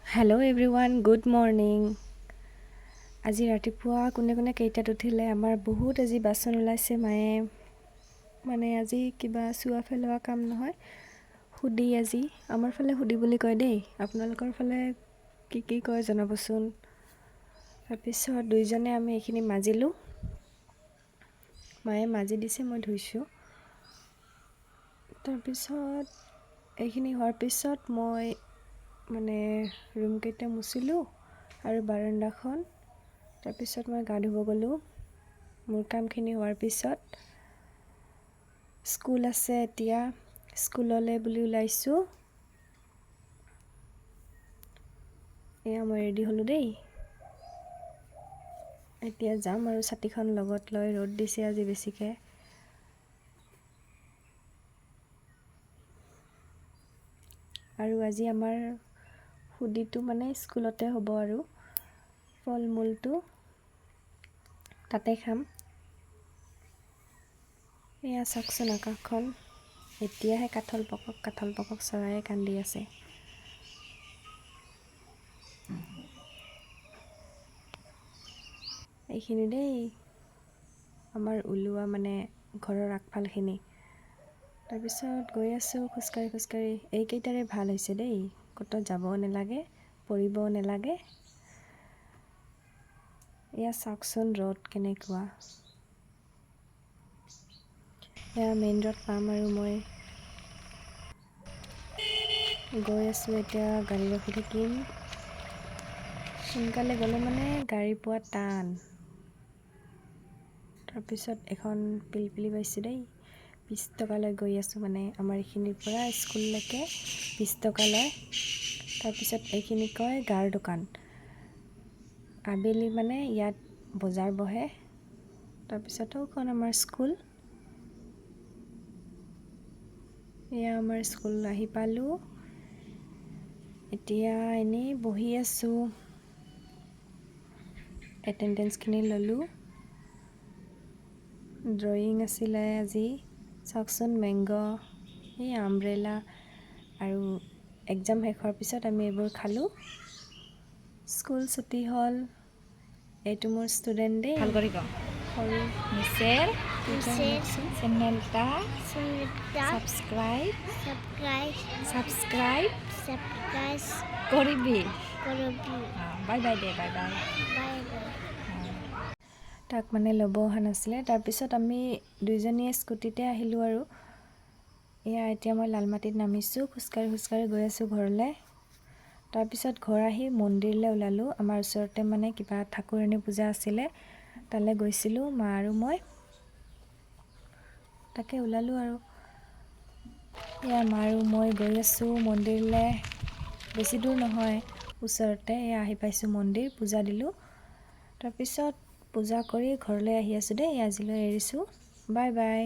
Hello' everyone, good morning. আজি ৰাতিপুৱা কোনে কোনে কেইটাত উঠিলে? আমাৰ বহুত আজি বাচন ওলাইছে। মায়ে আজি কিবা চোৱা পেলোৱা কাম নহয়, সুধি আজি আমাৰ ফালে সুধি বুলি কয় দেই, আপোনালোকৰ ফালে কি কয় জনাবচোন। তাৰপিছত দুইজনে আমি এইখিনি মাজিলোঁ, মায়ে মাজি দিছে, মই ধুইছোঁ। তাৰপিছত এইখিনি হোৱাৰ পিছত মই ৰুমকেইটা মুচিলোঁ আৰু বাৰাণ্ডাখন। তাৰপিছত মই গা ধুব গ'লোঁ। মোৰ কামখিনি হোৱাৰ পিছত স্কুল আছে, এতিয়া স্কুললৈ বুলি ওলাইছোঁ। এয়া মই ৰেডি হ'লোঁ দেই, এতিয়া যাম আৰু ছাতিখন লগত লৈ। ৰ'দ দিছে আজি বেছিকৈ। আৰু আজি আমাৰ সুধিটো স্কুলতে হ'ব আৰু ফল মূলটো তাতে খাম। এয়া চাওকচোন আকাশখন, এতিয়াহে কাঠল পকক চৰায়ে কান্দি আছে। এইখিনি দেই আমাৰ ওলোৱা ঘৰৰ আগফালখিনি। তাৰপিছত গৈ আছোঁ খোজকাঢ়ি। এইকেইটাৰে ভাল হৈছে দেই, ক'তো যাবও নালাগে, পৰিবও নালাগে। এয়া চাওকচোন ৰ'দ কেনেকুৱা। এয়া মেইন ৰোড পাম আৰু মই গৈ আছোঁ। এতিয়া গাড়ী ৰখি থাকিম। সোনকালে গ'লে গাড়ী পোৱা টান। তাৰপিছত এখন পিলপিলি পাইছোঁ দেই, 20 টকালৈ গৈ আছোঁ। আমাৰ এইখিনিৰ পৰা স্কুললৈকে 20 টকা লয়। তাৰপিছত এইখিনি কয় গাৰ দোকান। আবেলি ইয়াত বজাৰ বহে। তাৰপিছতো আমাৰ স্কুল। এয়া আমাৰ স্কুল আহি পালোঁ। এতিয়া এনেই বহি আছোঁ, এটেণ্ডেঞ্চখিনি ল'লোঁ। ড্ৰয়িং আছিলে আজি, চাওকচোন মেংগ, এই আমব্ৰেলা। আৰু এক্সাম শেষ হোৱাৰ পিছত আমি এইবোৰ খালোঁ। স্কুল ছুটি হ'ল। এইটো মোৰ ষ্টুডেণ্ট দেই, ভাল কৰি কওঁ সৰু মিছেৰ চেনেলটা ছাবস্ক্ৰাইব কৰিবি। বাই বাই দে, বাই বাই। তাক ল'ব অহা নাছিলে। তাৰপিছত আমি দুইজনীয়ে স্কুটিতে আহিলোঁ আৰু এয়া এতিয়া মই লালমাটিত নামিছোঁ। খোজকাঢ়ি গৈ আছোঁ ঘৰলৈ। তাৰপিছত ঘৰ আহি মন্দিৰলৈ ওলালোঁ। আমাৰ ওচৰতে কিবা ঠাকুৰাণী পূজা আছিলে, তালৈ গৈছিলোঁ মা আৰু মই। তাকে ওলালোঁ আৰু এয়া মা আৰু মই গৈ আছোঁ মন্দিৰলৈ। বেছি দূৰ নহয়, ওচৰতে। এয়া আহি পাইছোঁ মন্দিৰ, পূজা দিলোঁ। তাৰপিছত পূজা কৰি ঘৰলৈ আহি আছোঁ দেই। আজিলৈ এৰিছোঁ, বাই বাই।